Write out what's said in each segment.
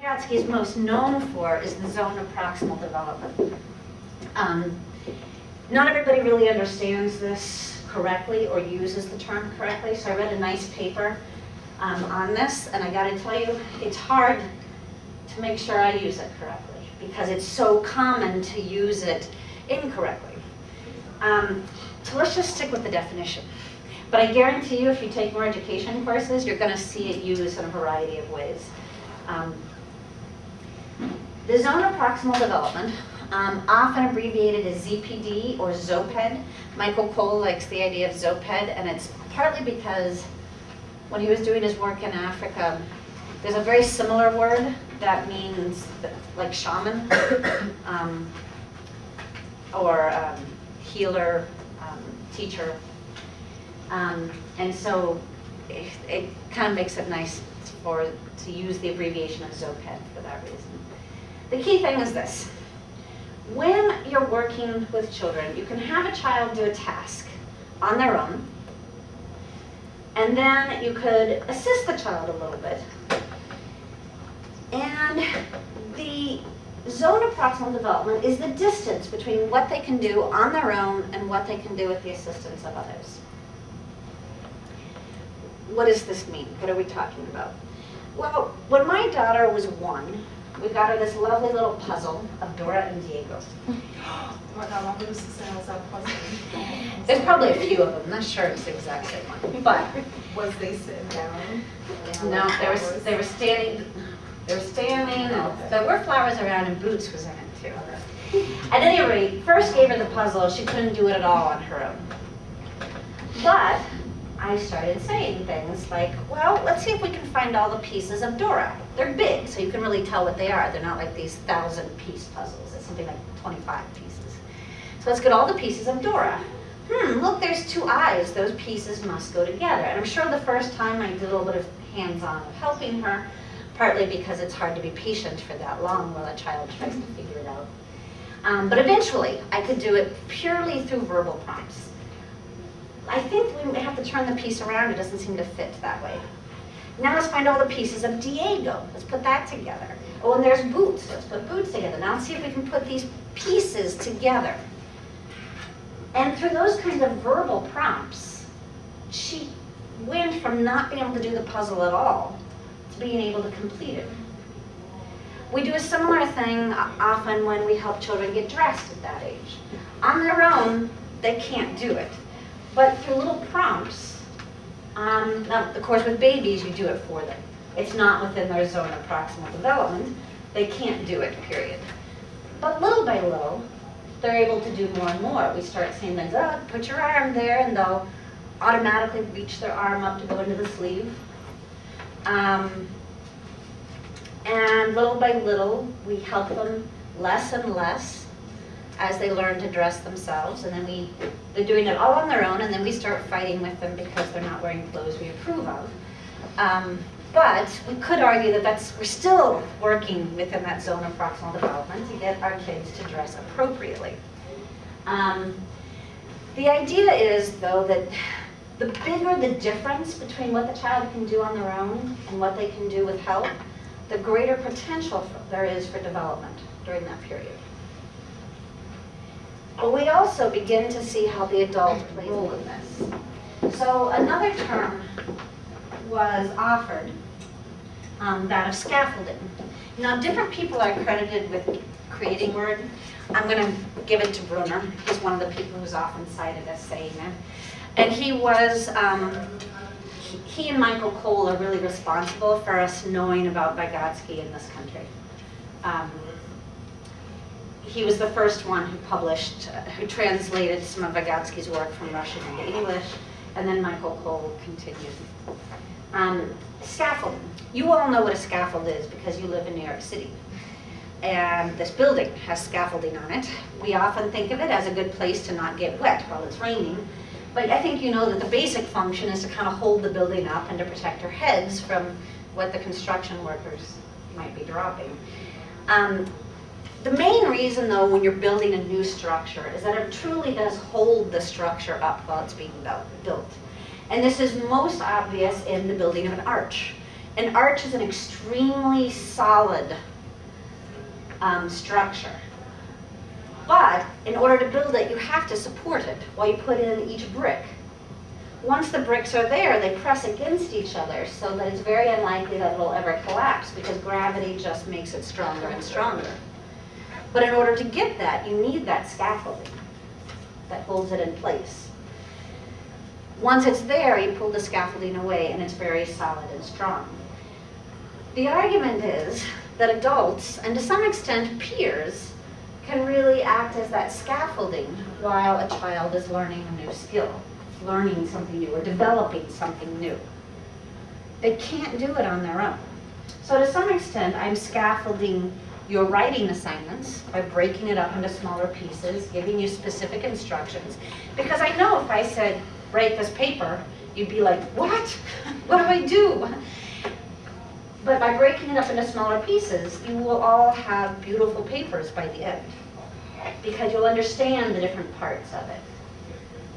Vygotsky is most known for is the zone of proximal development. Not everybody really understands this correctly or uses the term correctly, so I read a nice paper on this, and I gotta tell you, it's hard to make sure I use it correctly because it's so common to use it incorrectly. So let's just stick with the definition. But I guarantee you, if you take more education courses, you're gonna see it used in a variety of ways. The zone of proximal development, often abbreviated as ZPD or ZOPED. Michael Cole likes the idea of ZOPED, and it's partly because when he was doing his work in Africa, there's a very similar word that means like shaman or healer, teacher. And so it kind of makes it nice to use the abbreviation of ZOPED for that reason. The key thing is this. When you're working with children, you can have a child do a task on their own, and then you could assist the child a little bit. And the zone of proximal development is the distance between what they can do on their own and what they can do with the assistance of others. What does this mean? What are we talking about? Well, when my daughter was 1, we got her this lovely little puzzle of Dora and Diego. There's probably a few of them. I'm not sure it's the exact same one. But was they sitting down? No, they were standing. They were standing. There were flowers around, and Boots was in it too. At any rate, first gave her the puzzle. She couldn't do it at all on her own. But I started saying things like, well, let's see if we can find all the pieces of Dora. They're big, so you can really tell what they are. They're not like these 1,000-piece puzzles. It's something like 25 pieces. So let's get all the pieces of Dora. Look, there's 2 eyes. Those pieces must go together. And I'm sure the first time I did a little bit of hands-on of helping her, partly because it's hard to be patient for that long while a child tries to figure it out. But eventually, I could do it purely through verbal prompts. I think we have to turn the piece around. It doesn't seem to fit that way. Now let's find all the pieces of Diego. Let's put that together. Oh, and there's Boots. Let's put Boots together. Now let's see if we can put these pieces together. And through those kinds of verbal prompts, she went from not being able to do the puzzle at all to being able to complete it. We do a similar thing often when we help children get dressed at that age. On their own, they can't do it. But through little prompts, now of course with babies you do it for them. It's not within their zone of proximal development. They can't do it, period. But little by little, they're able to do more and more. We start saying things, oh, put your arm there, and they'll automatically reach their arm up to go into the sleeve. And little by little, we help them less and less as they learn to dress themselves, and then they're doing it all on their own, and then we start fighting with them because they're not wearing clothes we approve of. But we could argue that we're still working within that zone of proximal development to get our kids to dress appropriately. The idea is, though, that the bigger the difference between what the child can do on their own and what they can do with help, the greater potential there is for development during that period. But we also begin to see how the adult plays a role in this. So another term was offered, that of scaffolding. Now, different people are credited with creating word. I'm going to give it to Brunner. He's one of the people who's often cited as saying it. And he and Michael Cole are really responsible for us knowing about Vygotsky in this country. He was the first one who translated some of Vygotsky's work from Russian into English, and then Michael Cole continued. Scaffolding. You all know what a scaffold is because you live in New York City. And this building has scaffolding on it. We often think of it as a good place to not get wet while it's raining. But I think you know that the basic function is to kind of hold the building up and to protect our heads from what the construction workers might be dropping. The main reason, though, when you're building a new structure is that it truly does hold the structure up while it's being built. And this is most obvious in the building of an arch. An arch is an extremely solid structure. But in order to build it, you have to support it while you put in each brick. Once the bricks are there, they press against each other so that it's very unlikely that it'll ever collapse because gravity just makes it stronger and stronger. But in order to get that, you need that scaffolding that holds it in place. Once it's there, you pull the scaffolding away and it's very solid and strong. The argument is that adults, and to some extent peers, can really act as that scaffolding while a child is learning a new skill, learning something new, or developing something new. They can't do it on their own. So to some extent, I'm scaffolding your writing assignments by breaking it up into smaller pieces, giving you specific instructions, because I know if I said, write this paper, you'd be like, what? What do I do? But by breaking it up into smaller pieces, you will all have beautiful papers by the end, because you'll understand the different parts of it.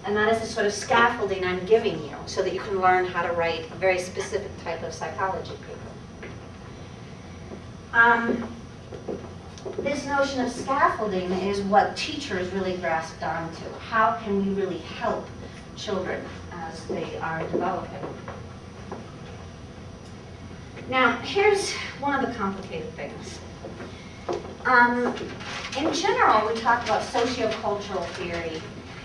And that is the sort of scaffolding I'm giving you so that you can learn how to write a very specific type of psychology paper. This notion of scaffolding is what teachers really grasped onto. How can we really help children as they are developing? Now, here's one of the complicated things. In general, we talk about sociocultural theory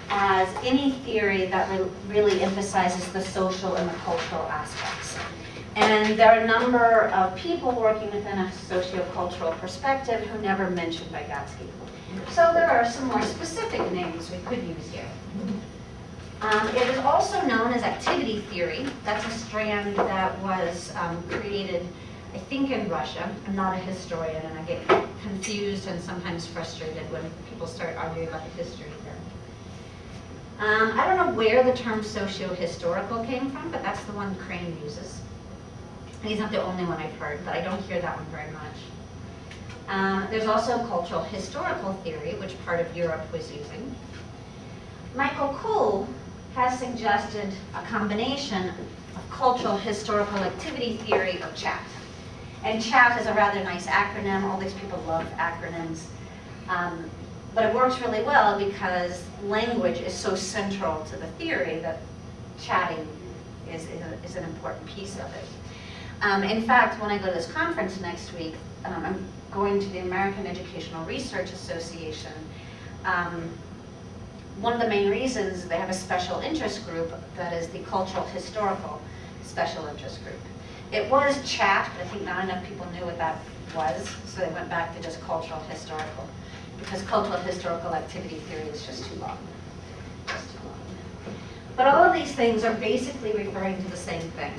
as any theory that really emphasizes the social and the cultural aspects. And there are a number of people working within a sociocultural perspective who never mentioned Vygotsky. So there are some more specific names we could use here. It is also known as activity theory. That's a strand that was created, I think, in Russia. I'm not a historian, and I get confused and sometimes frustrated when people start arguing about the history here. I don't know where the term socio-historical came from, but that's the one Crane uses. He's not the only one I've heard, but I don't hear that one very much. There's also cultural historical theory, which part of Europe was using. Michael Kuhl has suggested a combination of cultural historical activity theory of CHAT. And CHAT is a rather nice acronym. All these people love acronyms. But it works really well because language is so central to the theory that chatting is an important piece of it. In fact, when I go to this conference next week, I'm going to the American Educational Research Association. One of the main reasons they have a special interest group that is the cultural historical special interest group. It was CHAT, but I think not enough people knew what that was, so they went back to just cultural historical, because cultural historical activity theory is just too long. But all of these things are basically referring to the same thing.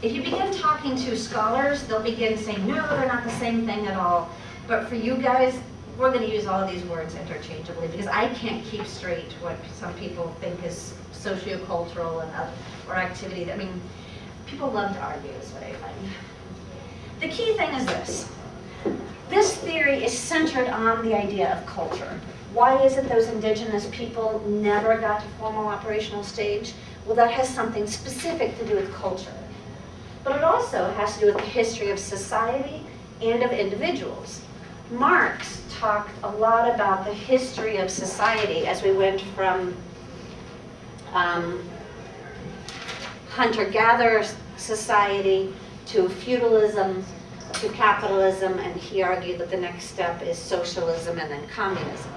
If you begin talking to scholars, they'll begin saying, no, they're not the same thing at all. But for you guys, we're going to use all of these words interchangeably because I can't keep straight what some people think is sociocultural and or activity. I mean, people love to argue is what I find. The key thing is this. This theory is centered on the idea of culture. Why is it those indigenous people never got to formal operational stage? Well, that has something specific to do with culture. But it also has to do with the history of society and of individuals. Marx talked a lot about the history of society as we went from hunter-gatherer society to feudalism to capitalism, and he argued that the next step is socialism and then communism.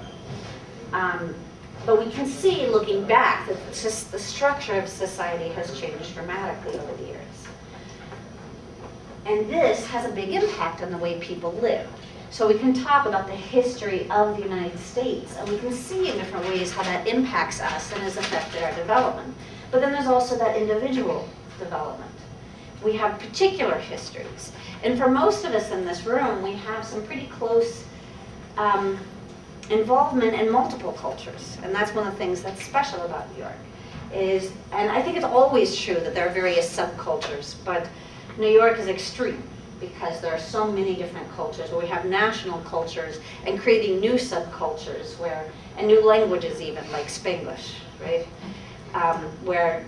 But we can see, looking back, that just the structure of society has changed dramatically over the years. And this has a big impact on the way people live. So we can talk about the history of the United States, and we can see in different ways how that impacts us and has affected our development. But then there's also that individual development. We have particular histories. And for most of us in this room, we have some pretty close involvement in multiple cultures. And that's one of the things that's special about New York. And I think it's always true that there are various subcultures, but New York is extreme because there are so many different cultures where we have national cultures and creating new subcultures and new languages even, like Spanglish, right? Where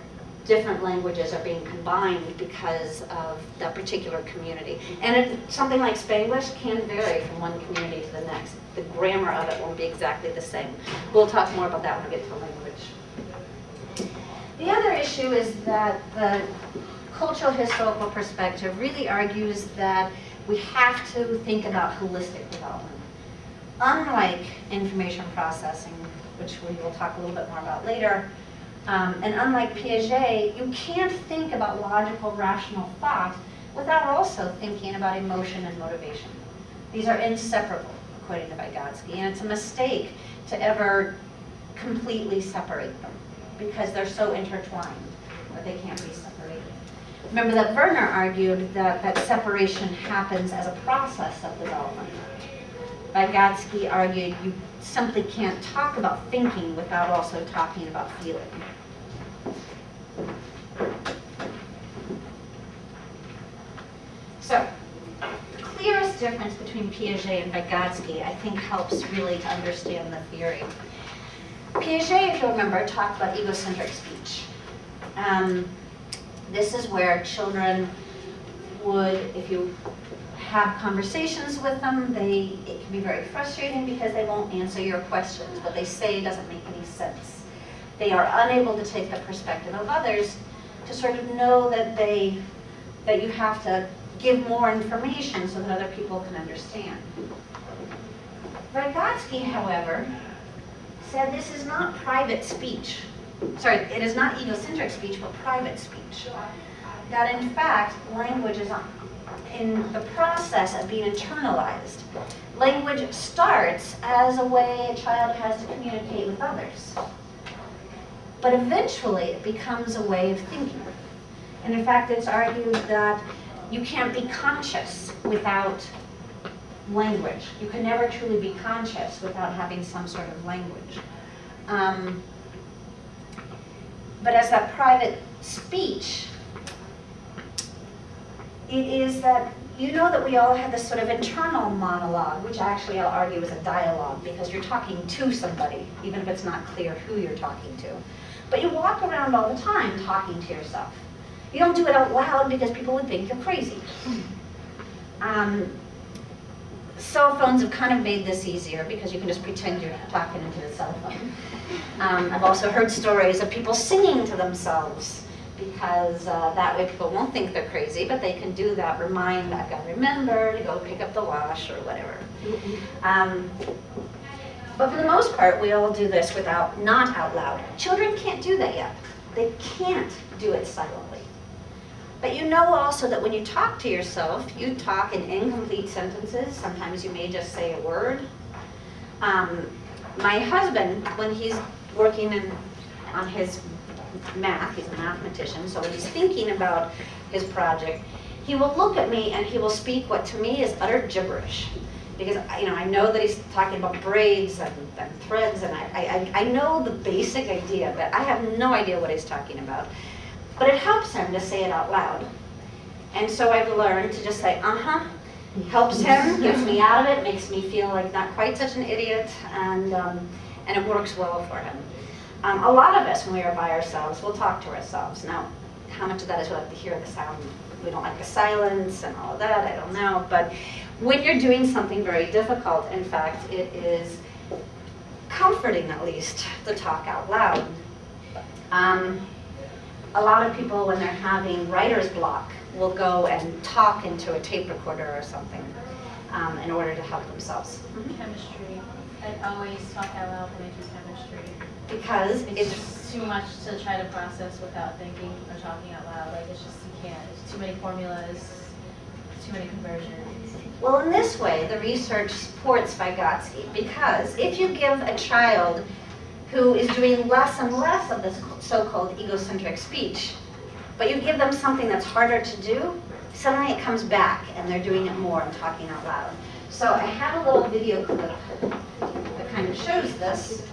different languages are being combined because of that particular community. And something like Spanglish can vary from one community to the next. The grammar of it won't be exactly the same. We'll talk more about that when we get to language. The other issue is that the cultural historical perspective really argues that we have to think about holistic development. Unlike information processing, which we will talk a little bit more about later, and unlike Piaget, you can't think about logical, rational thought without also thinking about emotion and motivation. These are inseparable, according to Vygotsky, and it's a mistake to ever completely separate them because they're so intertwined that they can't be separated. Remember that Werner argued that separation happens as a process of development. Vygotsky argued you simply can't talk about thinking without also talking about feeling. So, the clearest difference between Piaget and Vygotsky, I think, helps really to understand the theory. Piaget, if you'll remember, talked about egocentric speech. This is where children would, if you have conversations with them, it can be very frustrating because they won't answer your questions. What they say doesn't make any sense. They are unable to take the perspective of others to sort of know that you have to give more information so that other people can understand. Vygotsky, however, said this is not private speech. Sorry, it is not egocentric speech, but private speech. That in fact, language is in the process of being internalized. Language starts as a way a child has to communicate with others. But eventually it becomes a way of thinking. And in fact, it's argued that you can't be conscious without language. You can never truly be conscious without having some sort of language. But as that private speech, it is that you know that we all have this sort of internal monologue, which actually I'll argue is a dialogue because you're talking to somebody, even if it's not clear who you're talking to. But you walk around all the time talking to yourself. You don't do it out loud because people would think you're crazy. Cell phones have kind of made this easier because you can just pretend you're talking into the cell phone. I've also heard stories of people singing to themselves because that way people won't think they're crazy, but they can do that. I've got to remember to go pick up the wash or whatever. But for the most part, we all do this not out loud. Children can't do that yet. They can't do it silently. But you know also that when you talk to yourself, you talk in incomplete sentences. Sometimes you may just say a word. My husband, when he's working on his math, he's a mathematician, so when he's thinking about his project, he will look at me and he will speak what to me is utter gibberish. Because I know that he's talking about braids and threads, and I know the basic idea, but I have no idea what he's talking about. But it helps him to say it out loud. And so I've learned to just say, helps him, gets me out of it, makes me feel like not quite such an idiot, and it works well for him. A lot of us, when we are by ourselves, will talk to ourselves. Now, how much of that is we like to hear the sound? We don't like the silence and all of that, I don't know. But when you're doing something very difficult, in fact, it is comforting, at least, to talk out loud. A lot of people, when they're having writer's block, will go and talk into a tape recorder or something in order to help themselves. Chemistry. I always talk out loud when I do chemistry. Because it's just too much to try to process without thinking or talking out loud. Like, it's just, you can't. It's too many formulas, too many conversions. Well, in this way, the research supports Vygotsky, because if you give a child who is doing less and less of this so-called egocentric speech, but you give them something that's harder to do, suddenly it comes back and they're doing it more and talking out loud. So I have a little video clip that kind of shows this.